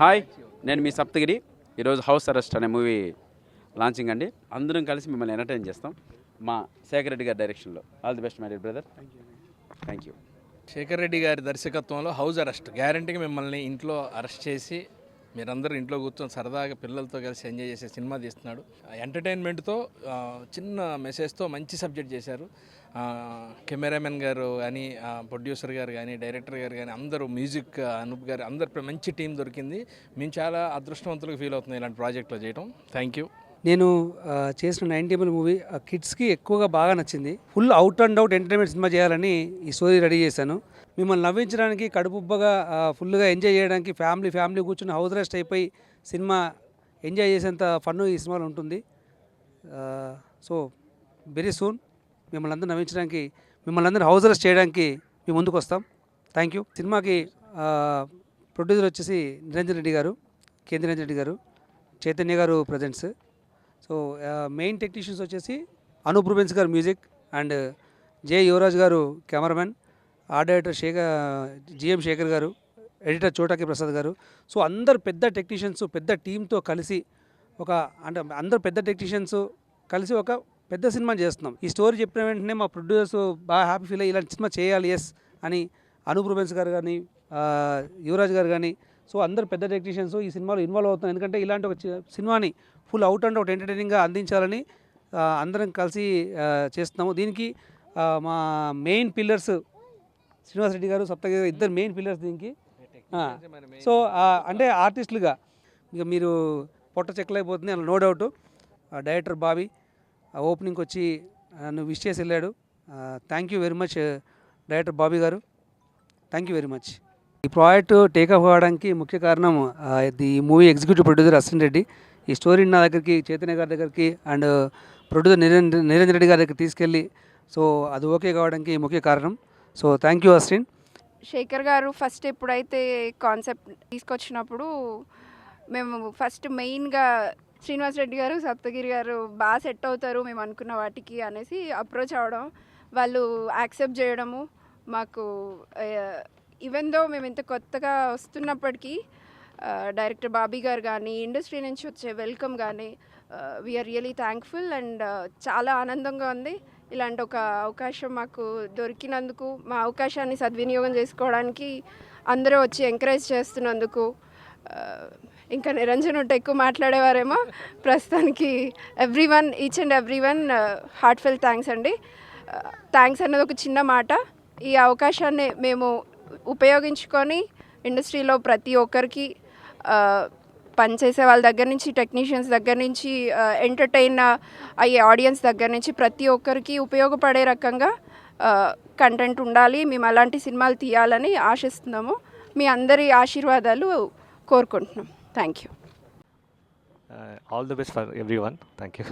Hi, నేను మీ సప్తగిరి. ఈరోజు house arrest అనే మూవీ లాంచింగ్ అండి. అందరం కలిసి మిమ్మల్ని ఎంటర్టైన్ చేస్తాం మా శేఖర్ రెడ్డి గారి డైరెక్షన్లో. All the best my dear brother. Thank you. Shekhar Reddy గారి దర్శకత్వంలో హౌస్ అరెస్ట్ గ్యారంటీగా మిమ్మల్ని ఇంట్లో అరెస్ట్ చేసి మీరందరూ ఇంట్లో కూర్చొని సరదాగా పిల్లలతో కలిసి ఎంజాయ్ చేసే సినిమా తీస్తున్నాడు. ఎంటర్టైన్మెంట్తో చిన్న మెసేజ్తో మంచి సబ్జెక్ట్ చేశారు. కెమెరామెన్ గారు కానీ, ప్రొడ్యూసర్ గారు కానీ, డైరెక్టర్ గారు కానీ, అందరూ మ్యూజిక్ అనూప్ గారు, అందరు మంచి టీం దొరికింది. మేము చాలా అదృష్టవంతులుగా ఫీల్ అవుతున్నాం ఇలాంటి ప్రాజెక్ట్లో చేయడం. Thank you. నేను చేసిన 90 మూవీ కిడ్స్కి ఎక్కువగా బాగా నచ్చింది. Full out and out entertainment cinema చేయాలని ఈ స్టోరీ రెడీ చేశాను. మిమ్మల్ని నవ్వించడానికి, కడుపుబ్బగా ఫుల్గా ఎంజాయ్ చేయడానికి, ఫ్యామిలీ కూర్చొని హౌస్ రెస్ట్ అయిపోయి సినిమా ఎంజాయ్ చేసేంత ఫన్ ఈ సినిమాలో ఉంటుంది. సో వెరీ సూన్ మిమ్మల్ని అందరూ నవ్వించడానికి, మిమ్మల్ని అందరూ హౌస్ రెస్ట్ చేయడానికి మేము ముందుకు వస్తాం. Thank you. సినిమాకి ప్రొడ్యూసర్ వచ్చేసి నిరంజన్ రెడ్డి గారు, నిరంజన్ రెడ్డి గారు, చైతన్య గారు ప్రజెంట్స్. సో మెయిన్ టెక్నీషియన్స్ వచ్చేసి అనూప్ రూబెన్స్ గారు మ్యూజిక్ అండ్ జే యువరాజ్ గారు cameramen, art director GM Shekhar గారు, ఎడిటర్ చోటాకి ప్రసాద్ గారు. సో అందరు పెద్ద టెక్నీషియన్స్ పెద్ద టీంతో కలిసి అందరు పెద్ద టెక్నీషియన్స్ కలిసి ఒక పెద్ద సినిమా చేస్తున్నాం. ఈ స్టోరీ చెప్పిన వెంటనే మా ప్రొడ్యూసర్స్ బాగా హ్యాపీ ఫీల్ అయ్యి ఇలాంటి సినిమా చేయాలి ఎస్ అని అనూప్ రూబెన్స్ గారు కానీ, యువరాజ్ గారు కానీ, సో అందరు పెద్ద టెక్నీషియన్స్ ఈ సినిమాలో ఇన్వాల్వ్ అవుతున్నారు. ఎందుకంటే ఇలాంటి ఒక సినిమాని ఫుల్ అవుట్ అండ్ అవుట్ ఎంటర్టైనింగ్గా అందించాలని అందరం కలిసి చేస్తున్నాము. దీనికి మా మెయిన్ పిల్లర్స్ శ్రీనివాస్ రెడ్డి గారు, సప్తగిరి ఇద్దరు మెయిన్ పిల్లర్స్ దీనికి. సో అంటే ఆర్టిస్టులుగా ఇక మీరు పొట్ట చెక్కలైపోతుంది అలా నో డౌట్. డైరెక్టర్ బాబీ ఓపెనింగ్కి వచ్చి నువ్వు విష్ చేసి వెళ్ళాడు. Thank you very much director Bobby గారు, థ్యాంక్ యూ వెరీ మచ్. ఈ ప్రాజెక్ట్ టేకప్ అవ్వడానికి ముఖ్య కారణం ఈ movie executive producer Ashwin Reddy. ఈ స్టోరీని నా దగ్గరికి, చైతన్య గారి దగ్గరికి అండ్ ప్రొడ్యూసర్ నిరంజన్ రెడ్డి గారి దగ్గరికి తీసుకెళ్ళి సో అది ఓకే కావడానికి ముఖ్య కారణం. So thank you Ashwin. Shekhar గారు ఫస్ట్ ఎప్పుడైతే కాన్సెప్ట్ తీసుకొచ్చినప్పుడు మేము ఫస్ట్ మెయిన్గా శ్రీనివాస్ రెడ్డి గారు, సప్తగిరి గారు బాగా సెట్ అవుతారు మేము అనుకున్న వాటికి అనేసి అప్రోచ్ అవ్వడం, వాళ్ళు యాక్సెప్ట్ చేయడము, మాకు ఈవెన్ దో మేము ఇంత కొత్తగా వస్తున్నప్పటికీ డైరెక్టర్ బాబీ గారు కానీ, ఇండస్ట్రీ నుంచి వచ్చే వెల్కమ్ కానీ వీఆర్ రియలీ థ్యాంక్ఫుల్ అండ్ చాలా ఆనందంగా ఉంది. ఇలాంటి ఒక అవకాశం మాకు దొరికినందుకు, మా అవకాశాన్ని సద్వినియోగం చేసుకోవడానికి అందరూ వచ్చి ఎంకరేజ్ చేస్తున్నందుకు. ఇంకా నిరంజన్ ఉంటే ఎక్కువ మాట్లాడేవారేమో. ప్రస్తుతానికి each and every one heartfelt thanks అండి. థ్యాంక్స్ అన్నది ఒక చిన్న మాట. ఈ అవకాశాన్ని మేము ఉపయోగించుకొని ఇండస్ట్రీలో ప్రతి ఒక్కరికి పనిచేసే వాళ్ళ దగ్గర నుంచి, టెక్నీషియన్స్ దగ్గర నుంచి, ఎంటర్టైన్ అయ్యే ఆడియన్స్ దగ్గర నుంచి ప్రతి ఒక్కరికి ఉపయోగపడే రకంగా కంటెంట్ ఉండాలి. మేము అలాంటి సినిమాలు తీయాలని ఆశిస్తున్నాము. మీ అందరి ఆశీర్వాదాలు కోరుకుంటున్నాం. Thank you. All the best for everyone. Thank you.